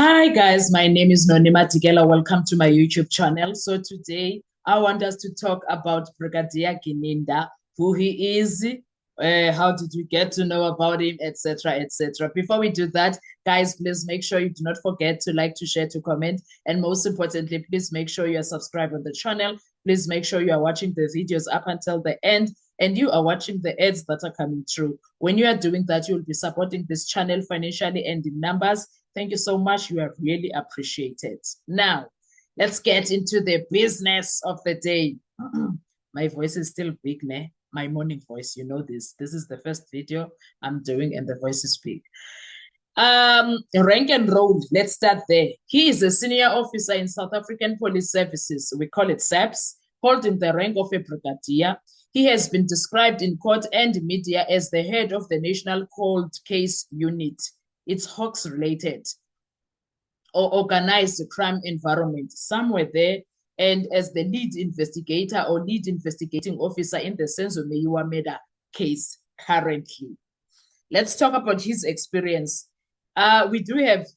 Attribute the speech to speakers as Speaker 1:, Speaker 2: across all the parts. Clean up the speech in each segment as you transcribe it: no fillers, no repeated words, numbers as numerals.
Speaker 1: Hi guys, my name is Nonima Tigela. Welcome to my YouTube channel. So today I want us to talk about Brigadier Gininda, who he is, how did we get to know about him, etc., etc. Before we do that, guys, please make sure you do not forget to like, to share, to comment, and most importantly, please make sure you are subscribed on the channel. Please make sure you are watching the videos up until the end and you are watching the ads that are coming through. When you are doing that, you will be supporting this channel financially and in numbers. Thank you so much. You are really appreciated. Now, let's get into the business of the day. My voice is still big, ne? My morning voice, you know this. This is the first video I'm doing and the voice is big. Rank and role, let's start there. He is a senior officer in South African Police Services. We call it SAPS, holding the rank of a brigadier. He has been described in court and media as the head of the National Cold Case Unit. It's Hawks related or organized crime environment, somewhere there, and as the lead investigator or lead investigating officer in the Senzo Meyiwa Meda case currently. Let's talk about his experience. We do have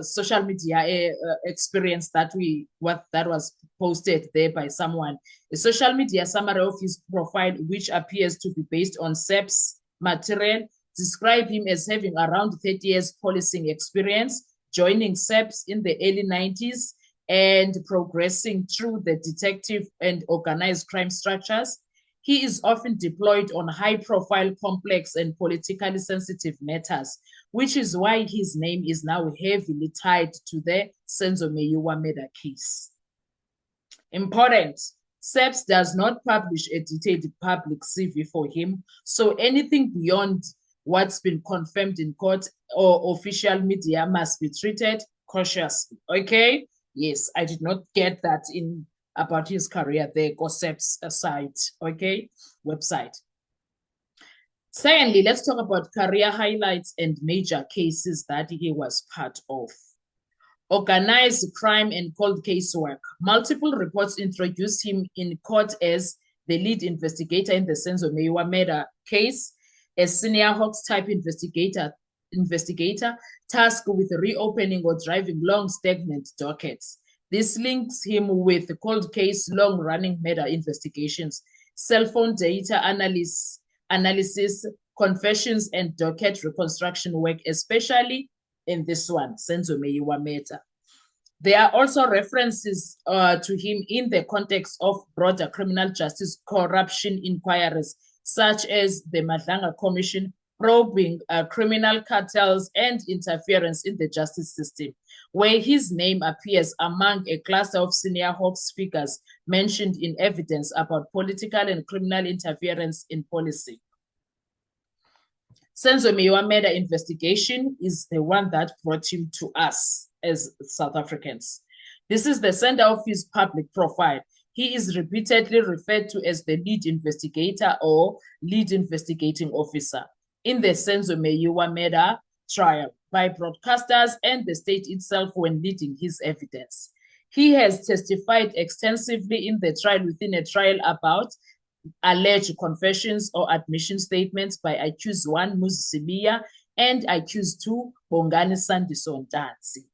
Speaker 1: social media experience that was posted there by someone. A social media summary of his profile, which appears to be based on SAPS material, describe him as having around 30 years policing experience, joining SAPS in the early 90s and progressing through the detective and organized crime structures. He is often deployed on high-profile, complex, and politically sensitive matters, which is why his name is now heavily tied to the Senzo Meyiwa Meda case. Important. SAPS does not publish a detailed public CV for him, so anything beyond what's been confirmed in court or official media must be treated cautiously. Okay? Yes, I did not get that in about his career there, SAPS site, okay, website. Secondly, let's talk about career highlights and major cases that he was part of. Organized crime and cold case work. Multiple reports introduced him in court as the lead investigator in the Senzo Meyiwa Meda case, a senior Hawks type investigator tasked with reopening or driving long stagnant dockets. This links him with cold case long-running murder investigations, cell phone data analysis, confessions, and docket reconstruction work, especially in this one, Senzo Meyiwa Meda. There are also references to him in the context of broader criminal justice corruption inquiries, such as the Madlanga Commission, probing criminal cartels and interference in the justice system, where his name appears among a cluster of senior Hawks figures mentioned in evidence about political and criminal interference in policy. Senzo Meyiwa Meda investigation is the one that brought him to us as South Africans. This is the center of his public profile. He is repeatedly referred to as the lead investigator or lead investigating officer in the Senzo Meyiwa Meda trial by broadcasters and the state itself when leading his evidence. He has testified extensively in the trial within a trial about alleged confessions or admission statements by accused 1 Muzi Sibiya and accused 2 Bongani Sandiso Ntanzi.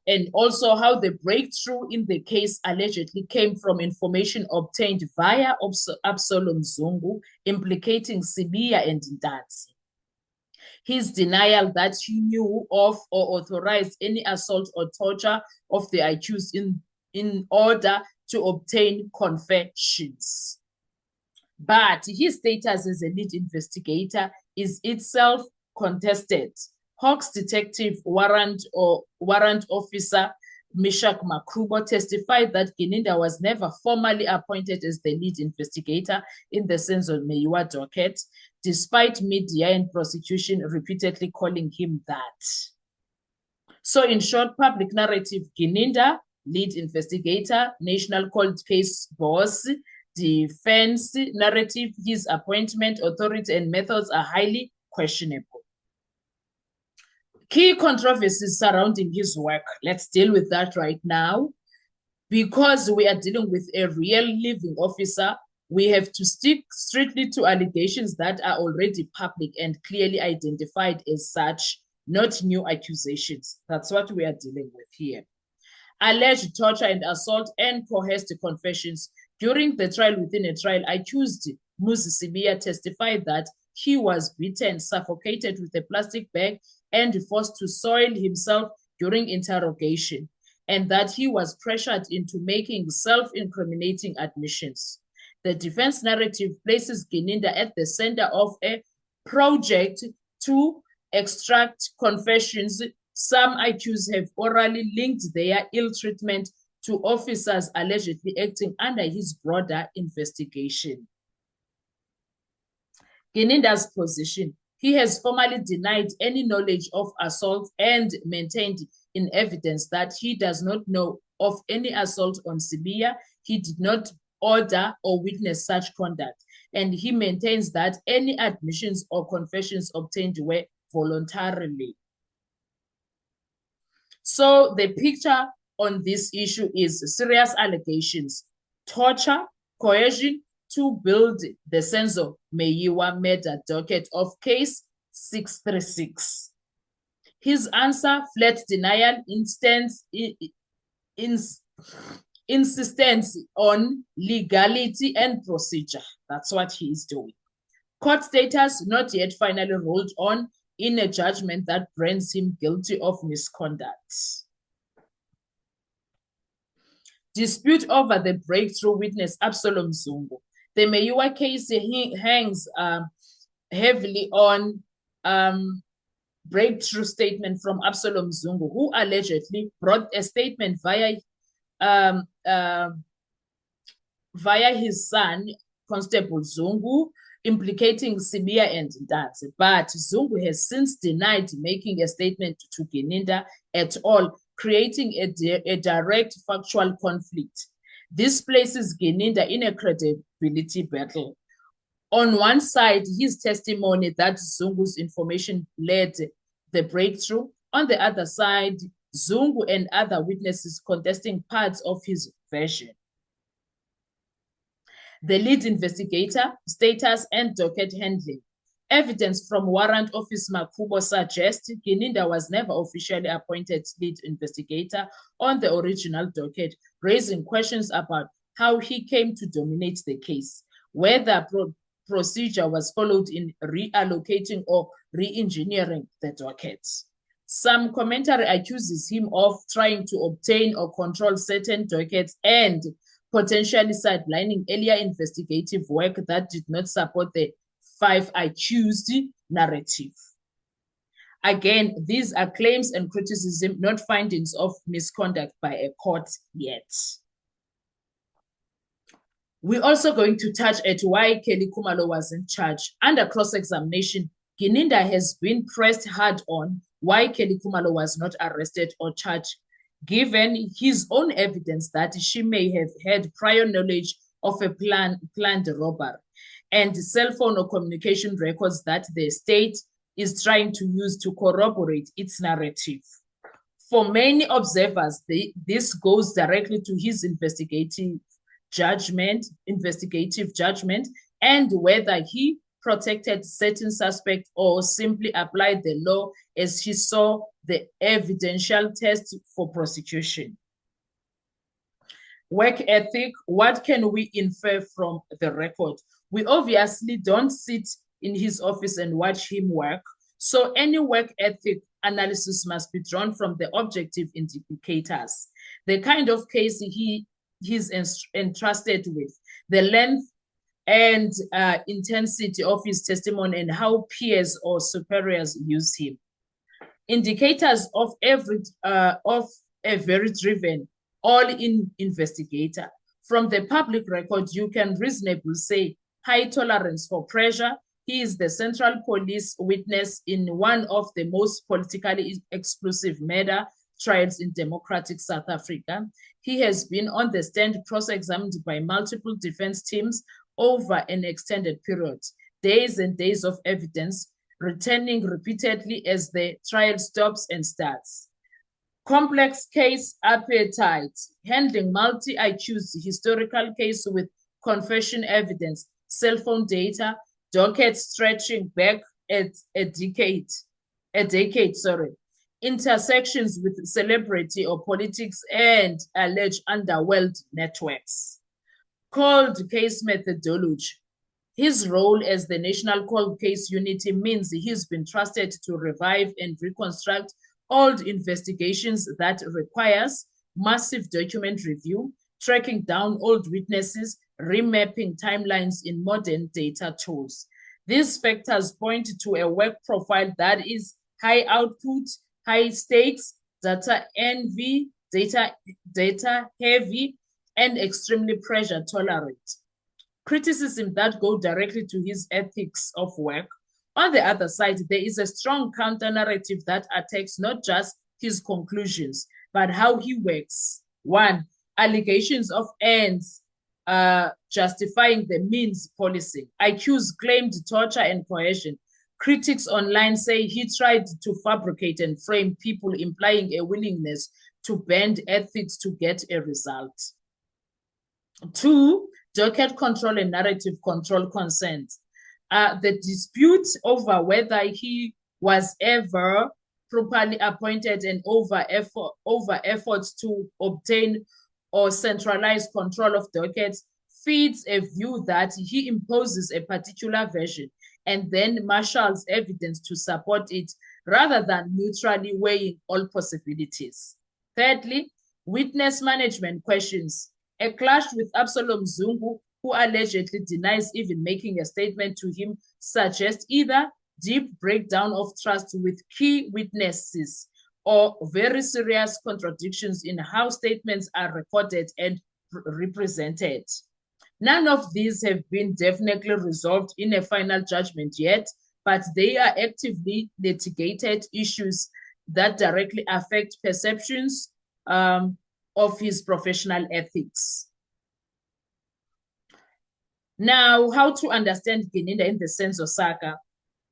Speaker 1: And also how the breakthrough in the case allegedly came from information obtained via Absalom Zungu implicating Sibiya and Ntanzi. His denial that he knew of or authorized any assault or torture of the accused in order to obtain confessions. But his status as a lead investigator is itself contested. Hawks detective warrant officer Mishak Makhubo testified that Gininda was never formally appointed as the lead investigator in the Senzo Meyiwa docket, despite media and prosecution repeatedly calling him that. So in short, public narrative, Gininda, lead investigator, national cold case boss, defense narrative, his appointment, authority, and methods are highly questionable. Key controversies surrounding his work. Let's deal with that right now. Because we are dealing with a real living officer, we have to stick strictly to allegations that are already public and clearly identified as such, not new accusations. That's what we are dealing with here. Alleged torture and assault and coerced confessions. During the trial within a trial, accused Mmusi Sibiya testified that he was beaten, suffocated with a plastic bag, and forced to soil himself during interrogation, and that he was pressured into making self-incriminating admissions. The defense narrative places Gininda at the center of a project to extract confessions. Some accused have orally linked their ill treatment to officers allegedly acting under his broader investigation. Gininda's position. He has formally denied any knowledge of assault and maintained in evidence that he does not know of any assault on Sibiya. He did not order or witness such conduct, and he maintains that any admissions or confessions obtained were voluntarily. So the picture on this issue is serious allegations, torture, coercion, to build the Senzo Meyiwa murder docket of case 636. His answer, flat denial, insistence on legality and procedure. That's what he is doing. Court status not yet finally ruled on in a judgment that brands him guilty of misconduct. Dispute over the breakthrough witness Absalom Zungu. The Meyiwa case hangs heavily on breakthrough statement from Absalom Zungu, who allegedly brought a statement via his son, Constable Zungu, implicating Sibiya and Ntanzi. But Zungu has since denied making a statement to Gininda at all, creating a direct factual conflict. This places Gininda in a credibility battle. On one side, his testimony that Zungu's information led the breakthrough. On the other side, Zungu and other witnesses contesting parts of his version. The lead investigator, status and docket handling. Evidence from Warrant Office Makubo suggests Gininda was never officially appointed lead investigator on the original docket, raising questions about how he came to dominate the case, whether procedure was followed in reallocating or re-engineering the dockets. Some commentary accuses him of trying to obtain or control certain dockets and potentially sidelining earlier investigative work that did not support the 5 accused narrative. Again, these are claims and criticism, not findings of misconduct by a court yet. We're also going to touch at why Kelly Khumalo was in charge. Under cross-examination, Gininda has been pressed hard on why Kelly Khumalo was not arrested or charged, given his own evidence that she may have had prior knowledge of a planned robbery and cell phone or communication records that the state is trying to use to corroborate its narrative. For many observers, this goes directly to his investigative judgment, and whether he protected certain suspects or simply applied the law as he saw the evidential test for prosecution. Work ethic, what can we infer from the record? We obviously don't sit in his office and watch him work, so any work ethic analysis must be drawn from the objective indicators, the kind of case he's entrusted with, the length and intensity of his testimony, and how peers or superiors use him. Indicators of a very driven, all-in investigator. From the public record, you can reasonably say high tolerance for pressure. He is the central police witness in one of the most politically explosive murder trials in democratic South Africa. He has been on the stand cross-examined by multiple defense teams over an extended period, days and days of evidence, returning repeatedly as the trial stops and starts. Complex case appetite, handling multi-accused historical case with confession evidence, cell phone data, docket stretching back at a decade. intersections with celebrity or politics and alleged underworld networks. Cold case methodology. His role as the National Cold Case Unity means he's been trusted to revive and reconstruct old investigations that requires massive document review, tracking down old witnesses, remapping timelines in modern data tools. These factors point to a work profile that is high output, high stakes, data envy, data heavy, and extremely pressure tolerant. Criticism that go directly to his ethics of work. On the other side, there is a strong counter-narrative that attacks not just his conclusions, but how he works. One, allegations of ends justifying the means policy. Accused claimed torture and coercion. Critics online say he tried to fabricate and frame people, implying a willingness to bend ethics to get a result. Two, docket control and narrative control consent. The dispute over whether he was ever properly appointed and over efforts to obtain or centralize control of dockets feeds a view that he imposes a particular version and then marshals evidence to support it rather than neutrally weighing all possibilities. Thirdly, witness management questions. A clash with Absalom Zungu, who allegedly denies even making a statement to him, suggests either deep breakdown of trust with key witnesses or very serious contradictions in how statements are recorded and represented. None of these have been definitely resolved in a final judgment yet, but they are actively litigated issues that directly affect perceptions of his professional ethics. Now, how to understand Geninda in the sense of Saka?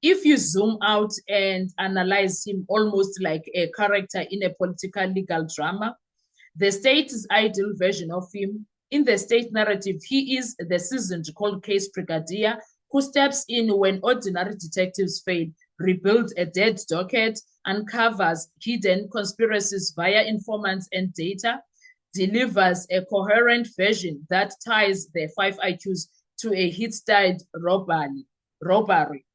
Speaker 1: If you zoom out and analyze him almost like a character in a political legal drama, the state's ideal version of him, in the state narrative, he is the seasoned cold case brigadier who steps in when ordinary detectives fail, rebuilds a dead docket, uncovers hidden conspiracies via informants and data, delivers a coherent version that ties the 5 IQs to a hit-styled robbery.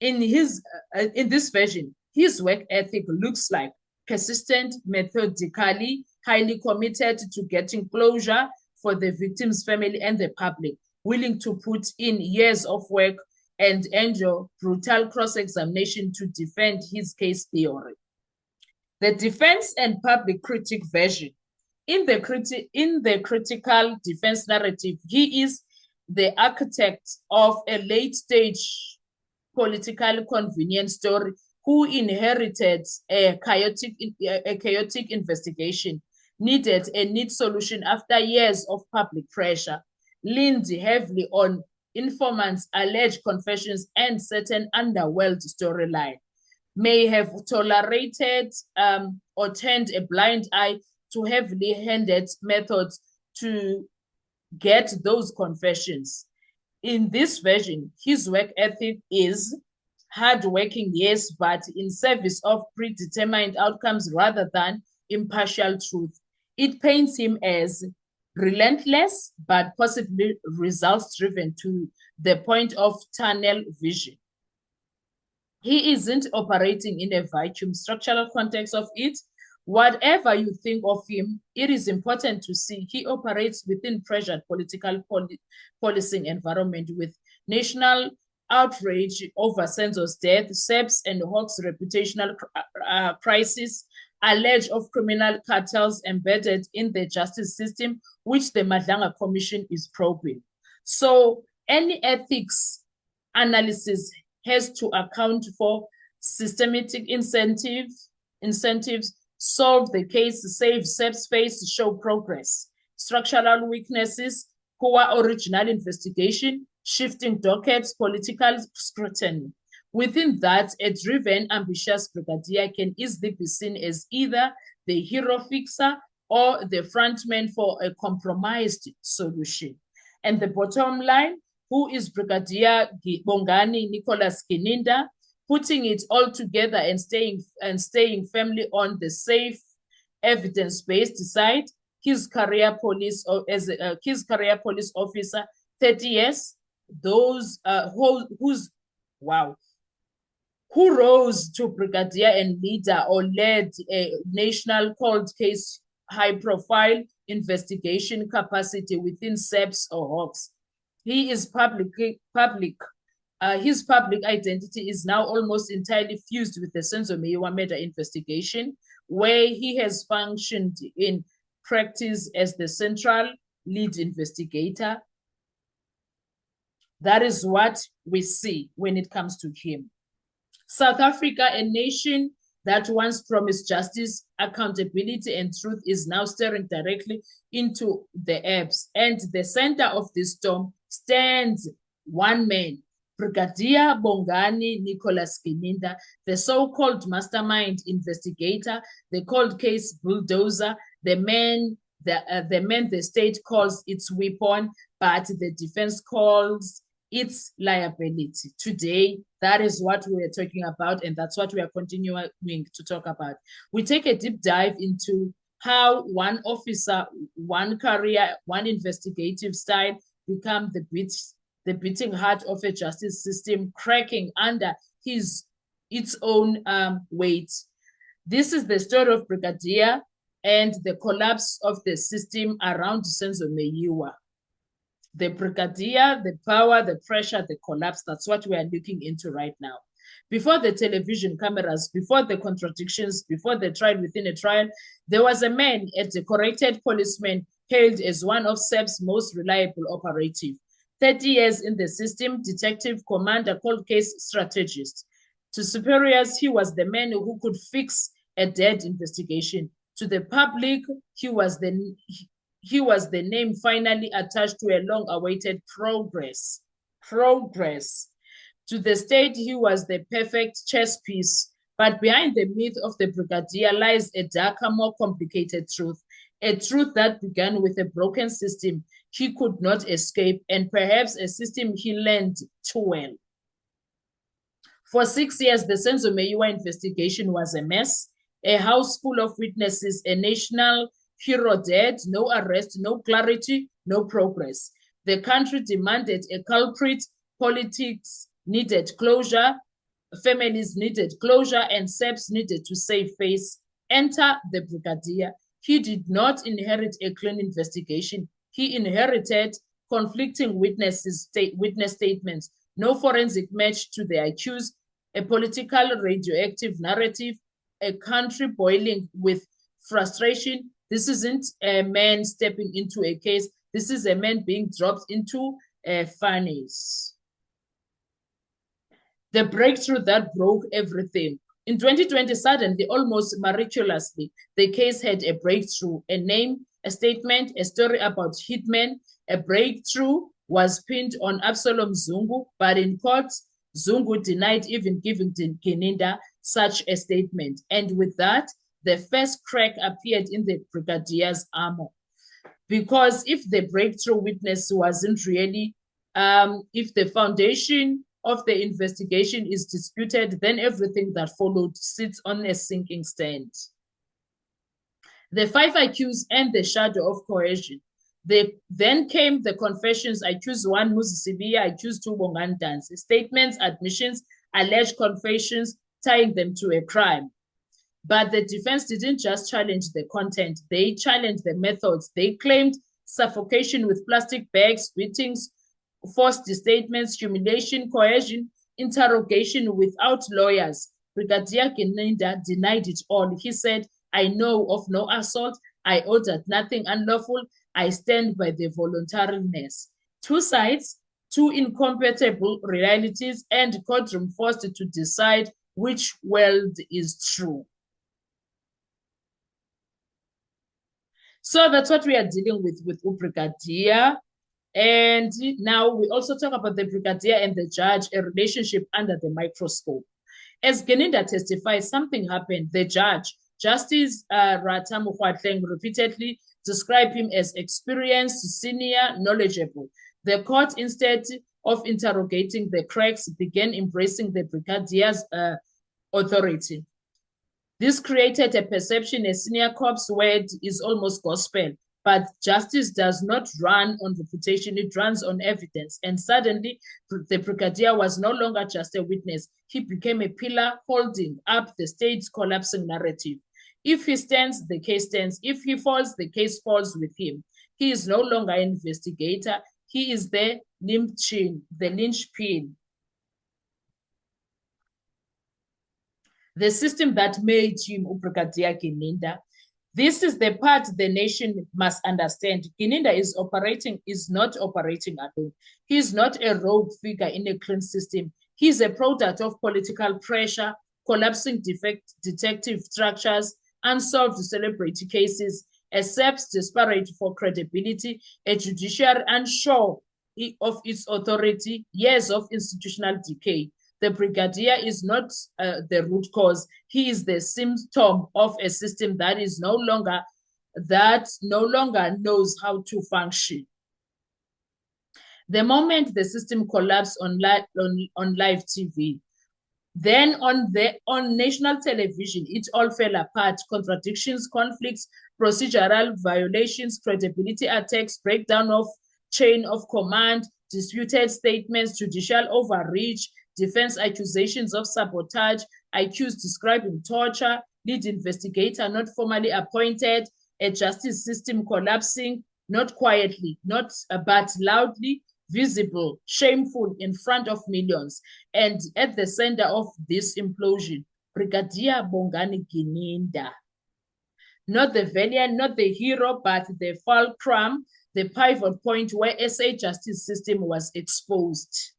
Speaker 1: In this version, his work ethic looks like persistent, methodically, highly committed to getting closure for the victim's family and the public, willing to put in years of work and endure brutal cross-examination to defend his case theory. The defense and public critic version. In the critical defense narrative, he is the architect of a late-stage political convenience story who inherited a chaotic investigation, needed a neat solution after years of public pressure, leaned heavily on informants' alleged confessions and certain underworld storyline, may have tolerated or turned a blind eye to heavily handed methods to get those confessions. In this version, his work ethic is hardworking, yes, but in service of predetermined outcomes rather than impartial truth. It paints him as relentless, but possibly results-driven to the point of tunnel vision. He isn't operating in a vacuum. Structural context of it, whatever you think of him, it is important to see he operates within pressured political policing environment with national outrage over census death, SEPs and Hawks' reputational crisis, alleged of criminal cartels embedded in the justice system, which the Madlanga Commission is probing. So any ethics analysis has to account for systematic incentives, solve the case, save SEP's face, show progress, structural weaknesses, poor original investigation, shifting dockets, political scrutiny. Within that, a driven, ambitious brigadier can easily be seen as either the hero fixer or the frontman for a compromised solution. And the bottom line, who is Brigadier Bongani Nicholas Geninda? putting it all together and staying firmly on the safe, evidence-based side. His career police his career police officer, 30 years. Those who rose to brigadier and leader or led a national cold case high-profile investigation capacity within SAPS or Hawks. He is his public identity is now almost entirely fused with the Senzo Meyiwa murder investigation, where he has functioned in practice as the central lead investigator. That is what we see when it comes to him. South Africa, a nation that once promised justice, accountability, and truth, is now staring directly into the abyss. And the center of this storm stands one man, Brigadier Bongani Nicholas Gininder, the so-called mastermind investigator, the cold case bulldozer, the man the state calls its weapon, but the defense calls its liability. Today, that is what we are talking about, and that's what we are continuing to talk about. We take a deep dive into how one officer, one career, one investigative style become the beating heart of a justice system, cracking under its own weight. This is the story of Brigadier and the collapse of the system around Senzo Meyiwa. The brigadier, the power, the pressure, the collapse, that's what we are looking into right now. Before the television cameras, before the contradictions, before the trial within a trial, there was a man, a decorated policeman, hailed as one of SAP's most reliable operative. 30 years in the system, detective, commander, cold case strategist. To superiors, he was the man who could fix a dead investigation. To the public, he was the name finally attached to a long-awaited progress. To the state, he was the perfect chess piece. But behind the myth of the brigadier lies a darker, more complicated truth. A truth that began with a broken system he could not escape, and perhaps a system he learned too well. For 6 years, the Senzo Meyiwa investigation was a mess, a house full of witnesses, a national hero dead, no arrest, no clarity, no progress. The country demanded a culprit, politics needed closure, families needed closure, and SAPS needed to save face. Enter the brigadier. He did not inherit a clean investigation. He inherited conflicting witness statements, no forensic match to the accused, a political radioactive narrative, a country boiling with frustration. This isn't a man stepping into a case. This is a man being dropped into a furnace. The breakthrough that broke everything. In 2020, suddenly, almost miraculously, the case had a breakthrough, a name, a statement, a story about hitmen. A breakthrough was pinned on Absalom Zungu, but in court, Zungu denied even giving Gininder such a statement. And with that, the first crack appeared in the brigadier's armor. Because if the breakthrough witness wasn't really, if the foundation of the investigation is disputed, then everything that followed sits on a sinking stand. The 5 accused and the shadow of coercion. Then came the confessions. Accused 1, Moses Sibiya, accused 2, Bongani Dansi. Statements, admissions, alleged confessions, tying them to a crime. But the defense didn't just challenge the content, they challenged the methods. They claimed suffocation with plastic bags, beatings, forced statements, humiliation, coercion, interrogation without lawyers. Brigadier Gininder denied it all. He said, I know of no assault. I ordered nothing unlawful. I stand by the voluntariness. 2 sides, 2 incompatible realities, and courtroom forced to decide which world is true. So that's what we are dealing with Brigadier. And now we also talk about the brigadier and the judge, a relationship under the microscope. As Gininder testifies, something happened. The judge, Justice Ratha Mokgoatleng, repeatedly described him as experienced, senior, knowledgeable. The court, instead of interrogating the cracks began embracing the brigadier's authority. This created a perception a senior corp's word is almost gospel, but justice does not run on reputation, it runs on evidence. And suddenly, the brigadier was no longer just a witness. He became a pillar holding up the state's collapsing narrative. If he stands, the case stands. If he falls, the case falls with him. He is no longer an investigator. He is the linchpin. The system that made him Brigadier Gininda. This is the part the nation must understand. Gininda is not operating alone. He is not a rogue figure in a clean system. He is a product of political pressure, collapsing detective structures, unsolved celebrity cases, a SEPS desperate for credibility, a judiciary unsure of its authority, years of institutional decay. The brigadier is not the root cause. He is the symptom of a system that no longer knows how to function. The moment the system collapsed on live TV, then on national television, it all fell apart. Contradictions, conflicts, procedural violations, credibility attacks, breakdown of chain of command, disputed statements, judicial overreach, defense accusations of sabotage, accused describing torture, lead investigator not formally appointed, a justice system collapsing, not quietly, but loudly, visible, shameful in front of millions. And at the center of this implosion, Brigadier Bongani Gininda. Not the valiant, not the hero, but the fulcrum, the pivot point where SA justice system was exposed.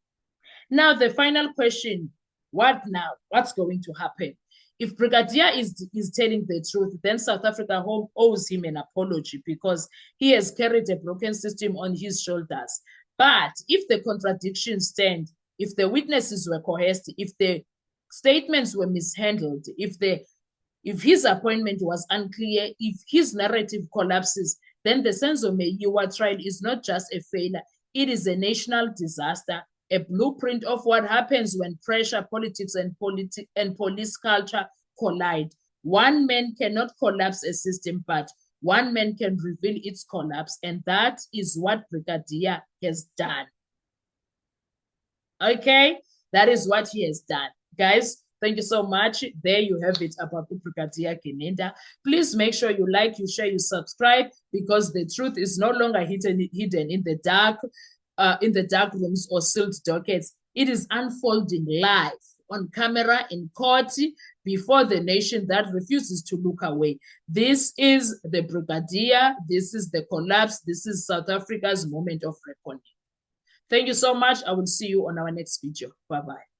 Speaker 1: Now, the final question, what now? What's going to happen? If Brigadier is telling the truth, then South Africa owes him an apology because he has carried a broken system on his shoulders. But if the contradictions stand, if the witnesses were coerced, if the statements were mishandled, if his appointment was unclear, if his narrative collapses, then the Senzo Meyiwa trial is not just a failure, it is a national disaster, a blueprint of what happens when pressure, politics, and police culture collide. One man cannot collapse a system, but one man can reveal its collapse, and that is what Brigadier has done. Okay, that is what he has done. Guys, thank you so much. There you have it about Brigadier Gininda. Please make sure you like, you share, you subscribe, because the truth is no longer hidden in the dark rooms or sealed dockets. It is unfolding live on camera in court before the nation that refuses to look away. This is the Brigadier. This is the collapse. This is South Africa's moment of reckoning. Thank you so much. I will see you on our next video. Bye-bye.